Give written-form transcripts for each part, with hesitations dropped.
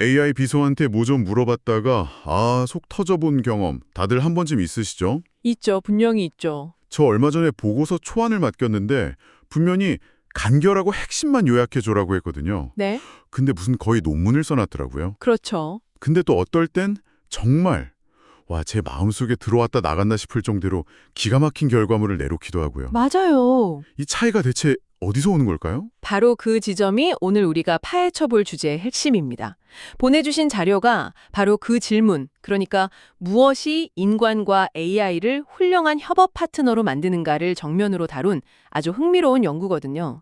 AI 비서한테 뭐 좀 물어봤다가 속 터져본 경험 다들 한 번쯤 있으시죠? 있죠. 분명히 있죠. 저 얼마 전에 보고서 초안을 맡겼는데 분명히 간결하고 핵심만 요약해줘라고 했거든요. 네? 근데 무슨 거의 논문을 써놨더라고요. 그렇죠. 근데 또 어떨 땐 정말 제 마음속에 들어왔다 나갔나 싶을 정도로 기가 막힌 결과물을 내놓기도 하고요. 맞아요. 이 차이가 대체 어디서 오는 걸까요? 바로 그 지점이 오늘 우리가 파헤쳐볼 주제의 핵심입니다. 보내주신 자료가 바로 그 질문, 그러니까 무엇이 인간과 AI를 훌륭한 협업 파트너로 만드는가를 정면으로 다룬 아주 흥미로운 연구거든요.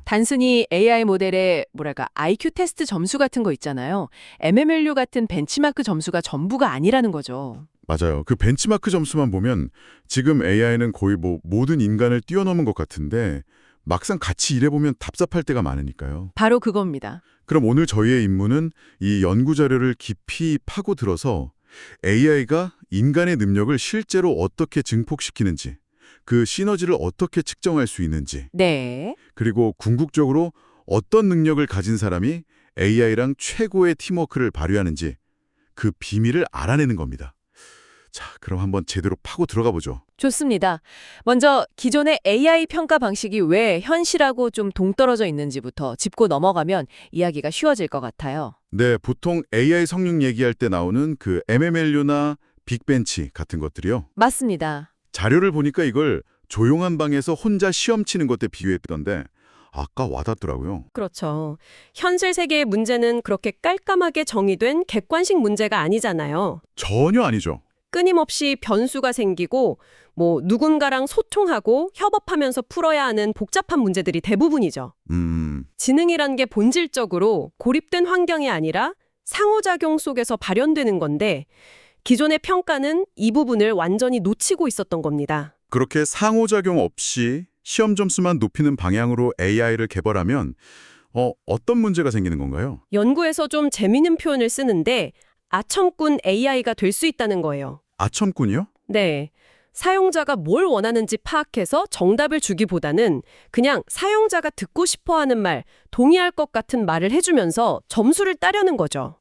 단순히 AI 모델의 IQ 테스트 점수 같은 거 있잖아요. MMLU 같은 벤치마크 점수가 전부가 아니라는 거죠. 맞아요. 그 벤치마크 점수만 보면 지금 AI는 거의 모든 인간을 뛰어넘은 것 같은데 막상 같이 일해보면 답답할 때가 많으니까요. 바로 그겁니다. 그럼 오늘 저희의 임무는 이 연구 자료를 깊이 파고들어서 AI가 인간의 능력을 실제로 어떻게 증폭시키는지, 그 시너지를 어떻게 측정할 수 있는지, 네. 그리고 궁극적으로 어떤 능력을 가진 사람이 AI랑 최고의 팀워크를 발휘하는지 그 비밀을 알아내는 겁니다. 자, 그럼 한번 제대로 파고 들어가 보죠. 좋습니다. 먼저 기존의 AI 평가 방식이 왜 현실하고 좀 동떨어져 있는지부터 짚고 넘어가면 이야기가 쉬워질 것 같아요. 네, 보통 AI 성능 얘기할 때 나오는 그 MMLU나 빅벤치 같은 것들이요. 맞습니다. 자료를 보니까 이걸 조용한 방에서 혼자 시험 치는 것에 비유했던데 아까 와닿더라고요. 그렇죠. 현실 세계의 문제는 그렇게 깔끔하게 정의된 객관식 문제가 아니잖아요. 전혀 아니죠. 끊임없이 변수가 생기고 누군가랑 소통하고 협업하면서 풀어야 하는 복잡한 문제들이 대부분이죠. 지능이란 게 본질적으로 고립된 환경이 아니라 상호작용 속에서 발현되는 건데 기존의 평가는 이 부분을 완전히 놓치고 있었던 겁니다. 그렇게 상호작용 없이 시험 점수만 높이는 방향으로 AI를 개발하면 어떤 문제가 생기는 건가요? 연구에서 좀 재미있는 표현을 쓰는데 아첨꾼 AI가 될 수 있다는 거예요. 아첨꾼이요? 네. 사용자가 뭘 원하는지 파악해서 정답을 주기보다는 그냥 사용자가 듣고 싶어하는 말, 동의할 것 같은 말을 해주면서 점수를 따려는 거죠.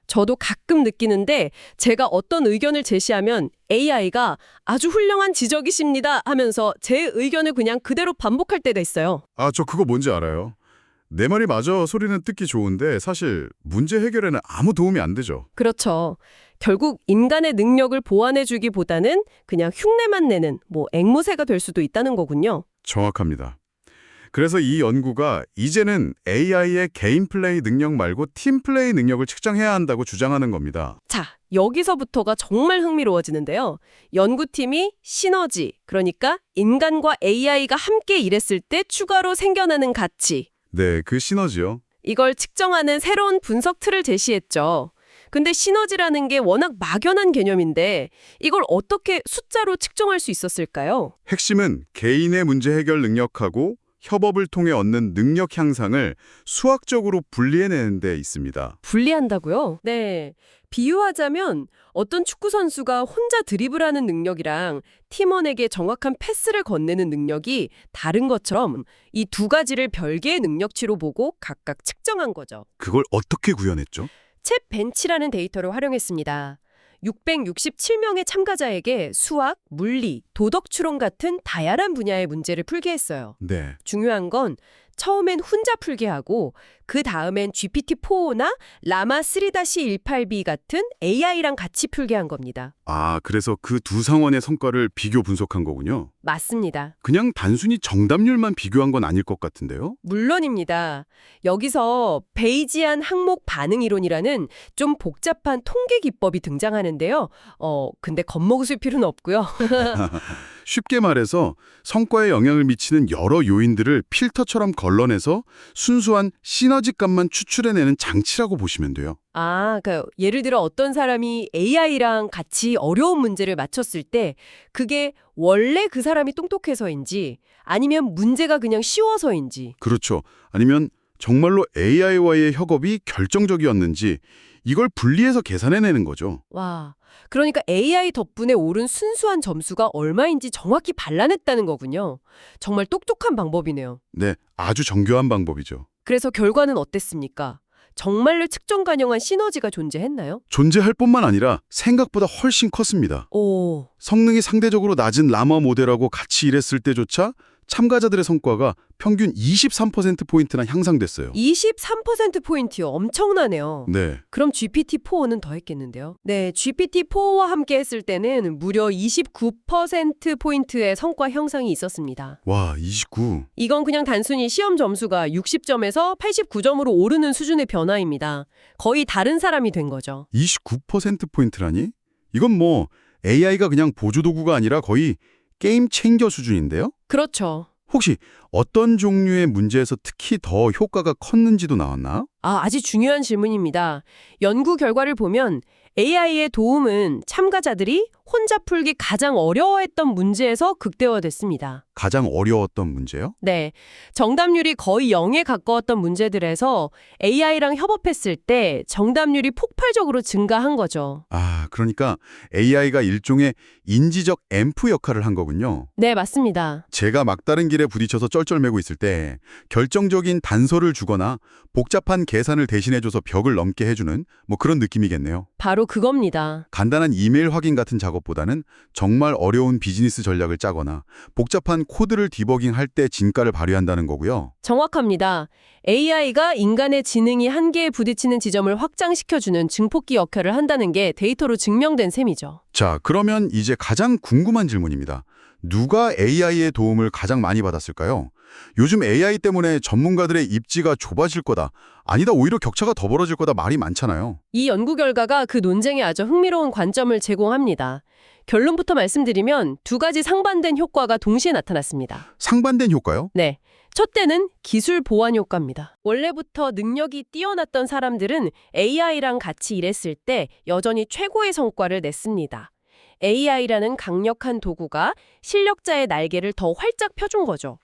저도 가끔 느끼는데 제가 어떤 의견을 제시하면 AI가 아주 훌륭한 지적이십니다 하면서 제 의견을 그냥 그대로 반복할 때가 있어요. 저 그거 뭔지 알아요. 내 말이 맞아 소리는 듣기 좋은데 사실 문제 해결에는 아무 도움이 안 되죠. 그렇죠. 결국 인간의 능력을 보완해주기보다는 그냥 흉내만 내는 앵무새가 될 수도 있다는 거군요. 정확합니다. 그래서 이 연구가 이제는 AI의 개인 플레이 능력 말고 팀 플레이 능력을 측정해야 한다고 주장하는 겁니다. 자, 여기서부터가 정말 흥미로워지는데요. 연구팀이 시너지, 그러니까 인간과 AI가 함께 일했을 때 추가로 생겨나는 가치, 네, 그 시너지요. 이걸 측정하는 새로운 분석 틀을 제시했죠. 근데 시너지라는 게 워낙 막연한 개념인데 이걸 어떻게 숫자로 측정할 수 있었을까요? 핵심은 개인의 문제 해결 능력하고 협업을 통해 얻는 능력 향상을 수학적으로 분리해내는 데 있습니다. 분리한다고요? 네. 비유하자면 어떤 축구 선수가 혼자 드리블하는 능력이랑 팀원에게 정확한 패스를 건네는 능력이 다른 것처럼 이 두 가지를 별개의 능력치로 보고 각각 측정한 거죠. 그걸 어떻게 구현했죠? 챗 벤치라는 데이터를 활용했습니다. 667명의 참가자에게 수학, 물리, 도덕 추론 같은 다양한 분야의 문제를 풀게 했어요. 네. 중요한 건 처음엔 혼자 풀게 하고 그 다음엔 GPT-4나 라마 3-18B 같은 AI랑 같이 풀게 한 겁니다. 그래서 그 두 상원의 성과를 비교 분석한 거군요. 맞습니다. 그냥 단순히 정답률만 비교한 건 아닐 것 같은데요? 물론입니다. 여기서 베이지안 항목 반응 이론이라는 좀 복잡한 통계 기법이 등장하는데요. 근데 겁먹으실 필요는 없고요. 쉽게 말해서 성과에 영향을 미치는 여러 요인들을 필터처럼 걸러내서 순수한 시너지 값만 추출해내는 장치라고 보시면 돼요. 그러니까 예를 들어 어떤 사람이 AI랑 같이 어려운 문제를 맞췄을 때 그게 원래 그 사람이 똑똑해서인지 아니면 문제가 그냥 쉬워서인지. 그렇죠. 아니면 정말로 AI와의 협업이 결정적이었는지 이걸 분리해서 계산해내는 거죠. 와, 그러니까 AI 덕분에 오른 순수한 점수가 얼마인지 정확히 발라냈다는 거군요. 정말 똑똑한 방법이네요. 네, 아주 정교한 방법이죠. 그래서 결과는 어땠습니까? 정말로 측정 가능한 시너지가 존재했나요? 존재할 뿐만 아니라 생각보다 훨씬 컸습니다. 오, 성능이 상대적으로 낮은 라마 모델하고 같이 일했을 때조차 참가자들의 성과가 평균 23%포인트나 향상됐어요. 23%포인트요. 엄청나네요. 네. 그럼 GPT-4는 더 했겠는데요? 네, GPT-4와 함께 했을 때는 무려 29%포인트의 성과 향상이 있었습니다. 와, 29. 이건 그냥 단순히 시험 점수가 60점에서 89점으로 오르는 수준의 변화입니다. 거의 다른 사람이 된 거죠. 29%포인트라니? 이건 뭐 AI가 그냥 보조도구가 아니라 거의 게임 체인저 수준인데요? 그렇죠. 혹시 어떤 종류의 문제에서 특히 더 효과가 컸는지도 나왔나? 아주 중요한 질문입니다. 연구 결과를 보면 AI의 도움은 참가자들이 혼자 풀기 가장 어려워했던 문제에서 극대화됐습니다. 가장 어려웠던 문제요? 네, 정답률이 거의 0에 가까웠던 문제들에서 AI랑 협업했을 때 정답률이 폭발적으로 증가한 거죠. 아, 그러니까 AI가 일종의 인지적 앰프 역할을 한 거군요. 네, 맞습니다. 제가 막다른 길에 부딪혀서 쩔쩔매고 있을 때 결정적인 단서를 주거나 복잡한 계산을 대신해줘서 벽을 넘게 해주는 뭐 그런 느낌이겠네요. 바로 그겁니다. 간단한 이메일 확인 같은 작업보다는 정말 어려운 비즈니스 전략을 짜거나 복잡한 코드를 디버깅할 때 진가를 발휘한다는 거고요. 정확합니다. AI가 인간의 지능이 한계에 부딪히는 지점을 확장시켜주는 증폭기 역할을 한다는 게 데이터로 증명된 셈이죠. 자, 그러면 이제 가장 궁금한 질문입니다. 누가 AI의 도움을 가장 많이 받았을까요? 요즘 AI 때문에 전문가들의 입지가 좁아질 거다. 아니다, 오히려 격차가 더 벌어질 거다 말이 많잖아요. 이 연구 결과가 그 논쟁에 아주 흥미로운 관점을 제공합니다. 결론부터 말씀드리면 두 가지 상반된 효과가 동시에 나타났습니다. 상반된 효과요? 네. 첫째는 기술 보완 효과입니다. 원래부터 능력이 뛰어났던 사람들은 AI랑 같이 일했을 때 여전히 최고의 성과를 냈습니다. AI라는 강력한 도구가 실력자의 날개를 더 활짝 펴준 거죠.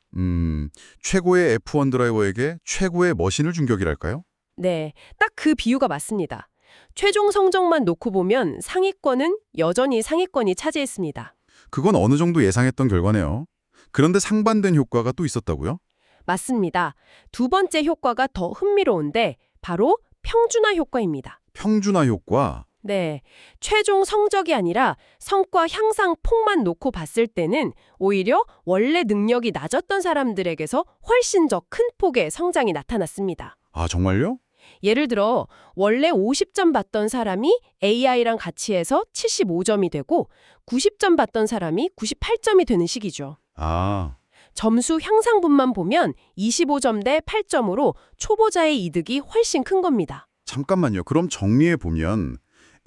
최고의 F1 드라이버에게 최고의 머신을 준 격이랄까요? 네, 딱 그 비유가 맞습니다. 최종 성적만 놓고 보면 상위권은 여전히 상위권이 차지했습니다. 그건 어느 정도 예상했던 결과네요. 그런데 상반된 효과가 또 있었다고요? 맞습니다. 두 번째 효과가 더 흥미로운데 바로 평준화 효과입니다. 평준화 효과. 네, 최종 성적이 아니라 성과 향상 폭만 놓고 봤을 때는 오히려 원래 능력이 낮았던 사람들에게서 훨씬 더 큰 폭의 성장이 나타났습니다. 아, 정말요? 예를 들어 원래 50점 받던 사람이 AI랑 같이 해서 75점이 되고 90점 받던 사람이 98점이 되는 식이죠. 아, 점수 향상분만 보면 25점 대 8점으로 초보자의 이득이 훨씬 큰 겁니다. 잠깐만요. 그럼 정리해 보면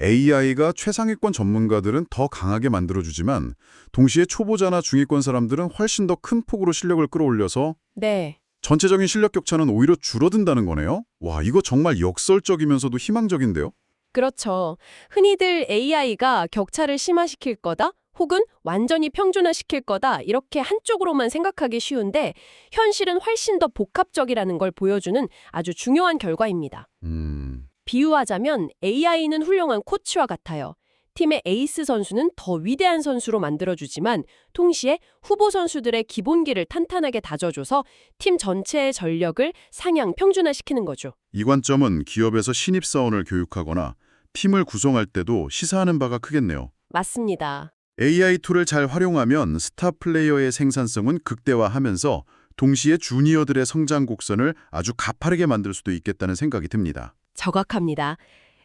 AI가 최상위권 전문가들은 더 강하게 만들어주지만 동시에 초보자나 중위권 사람들은 훨씬 더 큰 폭으로 실력을 끌어올려서 네. 전체적인 실력 격차는 오히려 줄어든다는 거네요? 와, 이거 정말 역설적이면서도 희망적인데요? 그렇죠. 흔히들 AI가 격차를 심화시킬 거다 혹은 완전히 평준화시킬 거다 이렇게 한쪽으로만 생각하기 쉬운데 현실은 훨씬 더 복합적이라는 걸 보여주는 아주 중요한 결과입니다. 비유하자면 AI는 훌륭한 코치와 같아요. 팀의 에이스 선수는 더 위대한 선수로 만들어주지만 동시에 후보 선수들의 기본기를 탄탄하게 다져줘서 팀 전체의 전력을 상향 평준화시키는 거죠. 이 관점은 기업에서 신입사원을 교육하거나 팀을 구성할 때도 시사하는 바가 크겠네요. 맞습니다. AI 툴을 잘 활용하면 스타 플레이어의 생산성은 극대화하면서 동시에 주니어들의 성장 곡선을 아주 가파르게 만들 수도 있겠다는 생각이 듭니다. 정확합니다.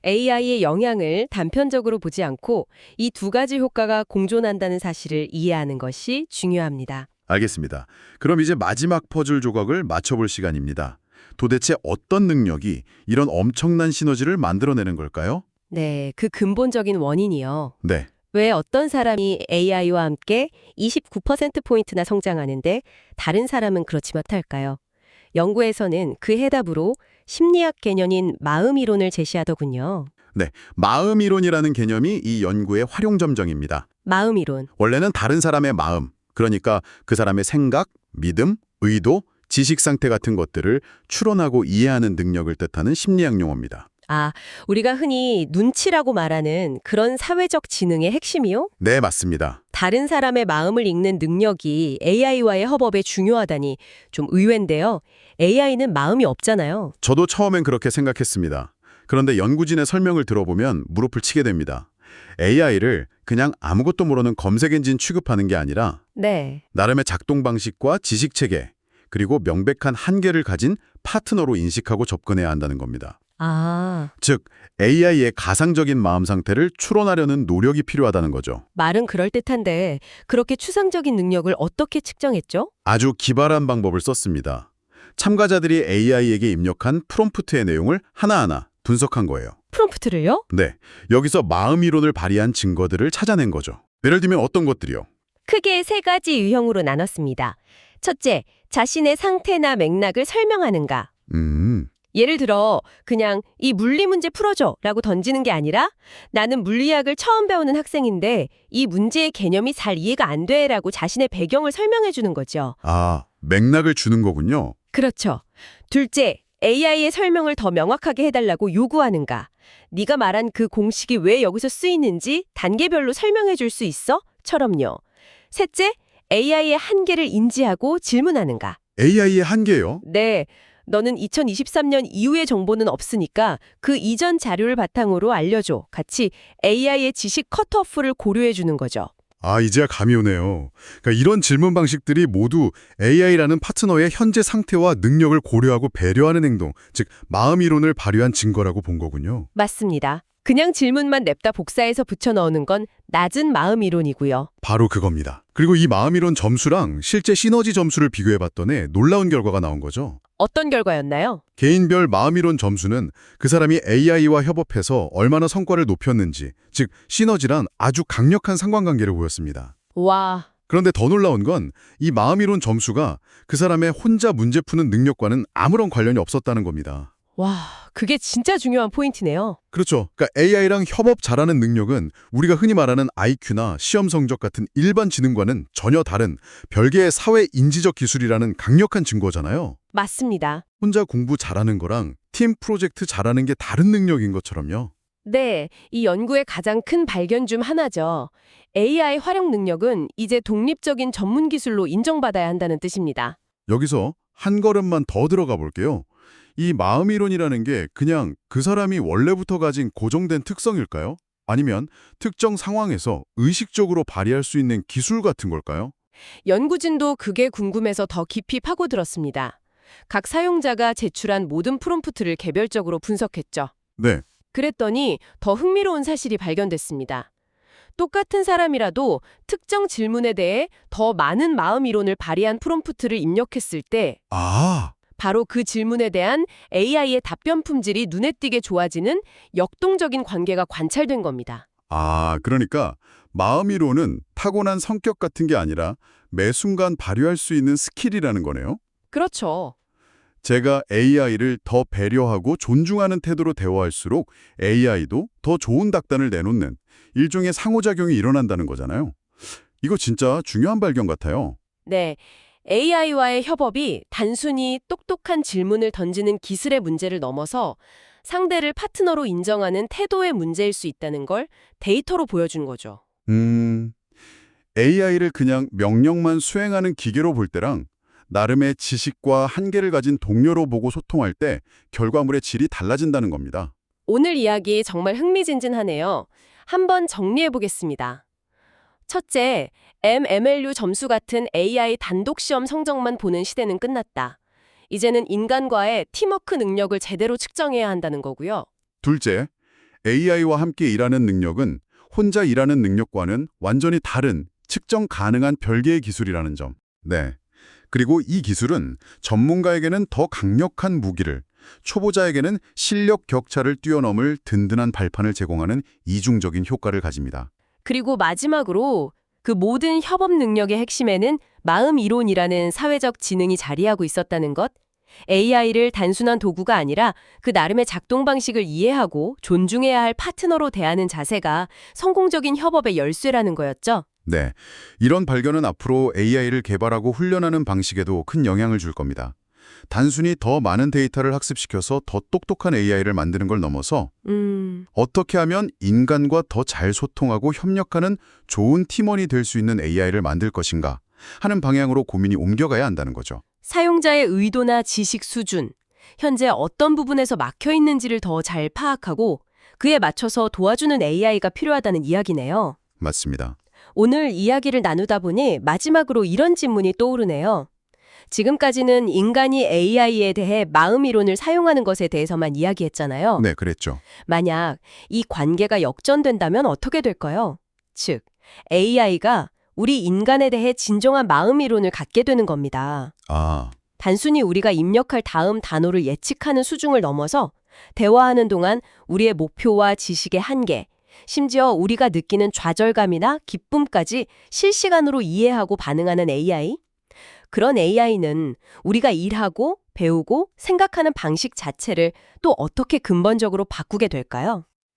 AI의 영향을 단편적으로 보지 않고 이 두 가지 효과가 공존한다는 사실을 이해하는 것이 중요합니다. 알겠습니다. 그럼 이제 마지막 퍼즐 조각을 맞춰볼 시간입니다. 도대체 어떤 능력이 이런 엄청난 시너지를 만들어내는 걸까요? 네, 그 근본적인 원인이요. 네. 왜 어떤 사람이 AI와 함께 29%포인트나 성장하는데 다른 사람은 그렇지 못할까요? 연구에서는 그 해답으로 심리학 개념인 마음이론을 제시하더군요. 네, 마음이론이라는 개념이 이 연구의 활용점정입니다. 마음이론. 원래는 다른 사람의 마음, 그러니까 그 사람의 생각, 믿음, 의도, 지식 상태 같은 것들을 추론하고 이해하는 능력을 뜻하는 심리학 용어입니다. 아, 우리가 흔히 눈치라고 말하는 그런 사회적 지능의 핵심이요? 네, 맞습니다. 다른 사람의 마음을 읽는 능력이 AI와의 협업에 중요하다니 좀 의외인데요. AI는 마음이 없잖아요. 저도 처음엔 그렇게 생각했습니다. 그런데 연구진의 설명을 들어보면 무릎을 치게 됩니다. AI를 그냥 아무것도 모르는 검색 엔진 취급하는 게 아니라 네. 나름의 작동 방식과 지식 체계, 그리고 명백한 한계를 가진 파트너로 인식하고 접근해야 한다는 겁니다. 아, 즉, AI의 가상적인 마음 상태를 추론하려는 노력이 필요하다는 거죠. 말은 그럴듯한데 그렇게 추상적인 능력을 어떻게 측정했죠? 아주 기발한 방법을 썼습니다. 참가자들이 AI에게 입력한 프롬프트의 내용을 하나하나 분석한 거예요. 프롬프트를요? 네, 여기서 마음 이론을 발휘한 증거들을 찾아낸 거죠. 예를 들면 어떤 것들이요? 크게 세 가지 유형으로 나눴습니다. 첫째, 자신의 상태나 맥락을 설명하는가. 예를 들어 그냥 이 물리 문제 풀어줘 라고 던지는 게 아니라 나는 물리학을 처음 배우는 학생인데 이 문제의 개념이 잘 이해가 안 돼 라고 자신의 배경을 설명해 주는 거죠. 아, 맥락을 주는 거군요. 그렇죠. 둘째, AI의 설명을 더 명확하게 해달라고 요구하는가. 네가 말한 그 공식이 왜 여기서 쓰이는지 단계별로 설명해 줄 수 있어? 처럼요. 셋째, AI의 한계를 인지하고 질문하는가. AI의 한계요? 네, 너는 2023년 이후의 정보는 없으니까 그 이전 자료를 바탕으로 알려줘. 같이 AI의 지식 컷오프를 고려해 주는 거죠. 아, 이제야 감이 오네요. 그러니까 이런 질문 방식들이 모두 AI라는 파트너의 현재 상태와 능력을 고려하고 배려하는 행동, 즉 마음 이론을 발휘한 증거라고 본 거군요. 맞습니다. 그냥 질문만 냅다 복사해서 붙여 넣는 건 낮은 마음 이론이고요. 바로 그겁니다. 그리고 이 마음 이론 점수랑 실제 시너지 점수를 비교해봤더니 놀라운 결과가 나온 거죠. 어떤 결과였나요? 개인별 마음 이론 점수는 그 사람이 AI와 협업해서 얼마나 성과를 높였는지, 즉 시너지란 아주 강력한 상관관계를 보였습니다. 와, 그런데 더 놀라운 건 이 마음 이론 점수가 그 사람의 혼자 문제 푸는 능력과는 아무런 관련이 없었다는 겁니다. 와, 그게 진짜 중요한 포인트네요. 그렇죠. 그러니까 AI랑 협업 잘하는 능력은 우리가 흔히 말하는 IQ나 시험 성적 같은 일반 지능과는 전혀 다른 별개의 사회 인지적 기술이라는 강력한 증거잖아요. 맞습니다. 혼자 공부 잘하는 거랑 팀 프로젝트 잘하는 게 다른 능력인 것처럼요. 네, 이 연구의 가장 큰 발견 중 하나죠. AI 활용 능력은 이제 독립적인 전문 기술로 인정받아야 한다는 뜻입니다. 여기서 한 걸음만 더 들어가 볼게요. 이 마음 이론이라는 게 그냥 그 사람이 원래부터 가진 고정된 특성일까요? 아니면 특정 상황에서 의식적으로 발휘할 수 있는 기술 같은 걸까요? 연구진도 그게 궁금해서 더 깊이 파고들었습니다. 각 사용자가 제출한 모든 프롬프트를 개별적으로 분석했죠. 네. 그랬더니 더 흥미로운 사실이 발견됐습니다. 똑같은 사람이라도 특정 질문에 대해 더 많은 마음 이론을 발휘한 프롬프트를 입력했을 때 아, 바로 그 질문에 대한 AI의 답변 품질이 눈에 띄게 좋아지는 역동적인 관계가 관찰된 겁니다. 그러니까 마음 이론은 타고난 성격 같은 게 아니라 매 순간 발휘할 수 있는 스킬이라는 거네요. 그렇죠. 제가 AI를 더 배려하고 존중하는 태도로 대화할수록 AI도 더 좋은 답변을 내놓는 일종의 상호작용이 일어난다는 거잖아요. 이거 진짜 중요한 발견 같아요. 네. AI와의 협업이 단순히 똑똑한 질문을 던지는 기술의 문제를 넘어서 상대를 파트너로 인정하는 태도의 문제일 수 있다는 걸 데이터로 보여준 거죠. AI를 그냥 명령만 수행하는 기계로 볼 때랑 나름의 지식과 한계를 가진 동료로 보고 소통할 때 결과물의 질이 달라진다는 겁니다. 오늘 이야기 정말 흥미진진하네요. 한번 정리해 보겠습니다. 첫째, MMLU 점수 같은 AI 단독 시험 성적만 보는 시대는 끝났다. 이제는 인간과의 팀워크 능력을 제대로 측정해야 한다는 거고요. 둘째, AI와 함께 일하는 능력은 혼자 일하는 능력과는 완전히 다른 측정 가능한 별개의 기술이라는 점. 네. 그리고 이 기술은 전문가에게는 더 강력한 무기를, 초보자에게는 실력 격차를 뛰어넘을 든든한 발판을 제공하는 이중적인 효과를 가집니다. 그리고 마지막으로 그 모든 협업 능력의 핵심에는 마음 이론이라는 사회적 지능이 자리하고 있었다는 것. AI를 단순한 도구가 아니라 그 나름의 작동 방식을 이해하고 존중해야 할 파트너로 대하는 자세가 성공적인 협업의 열쇠라는 거였죠. 네, 이런 발견은 앞으로 AI를 개발하고 훈련하는 방식에도 큰 영향을 줄 겁니다. 단순히 더 많은 데이터를 학습시켜서 더 똑똑한 AI를 만드는 걸 넘어서 어떻게 하면 인간과 더 잘 소통하고 협력하는 좋은 팀원이 될 수 있는 AI를 만들 것인가 하는 방향으로 고민이 옮겨가야 한다는 거죠. 사용자의 의도나 지식 수준, 현재 어떤 부분에서 막혀 있는지를 더 잘 파악하고 그에 맞춰서 도와주는 AI가 필요하다는 이야기네요. 맞습니다. 오늘 이야기를 나누다 보니 마지막으로 이런 질문이 떠오르네요. 지금까지는 인간이 AI에 대해 마음 이론을 사용하는 것에 대해서만 이야기했잖아요. 네, 그랬죠. 만약 이 관계가 역전된다면 어떻게 될까요? 즉, AI가 우리 인간에 대해 진정한 마음 이론을 갖게 되는 겁니다. 아, 단순히 우리가 입력할 다음 단어를 예측하는 수준을 넘어서 대화하는 동안 우리의 목표와 지식의 한계, 심지어 우리가 느끼는 좌절감이나 기쁨까지 실시간으로 이해하고 반응하는 AI? 그런 AI는 우리가 일하고 배우고 생각하는 방식 자체를 또 어떻게 근본적으로 바꾸게 될까요?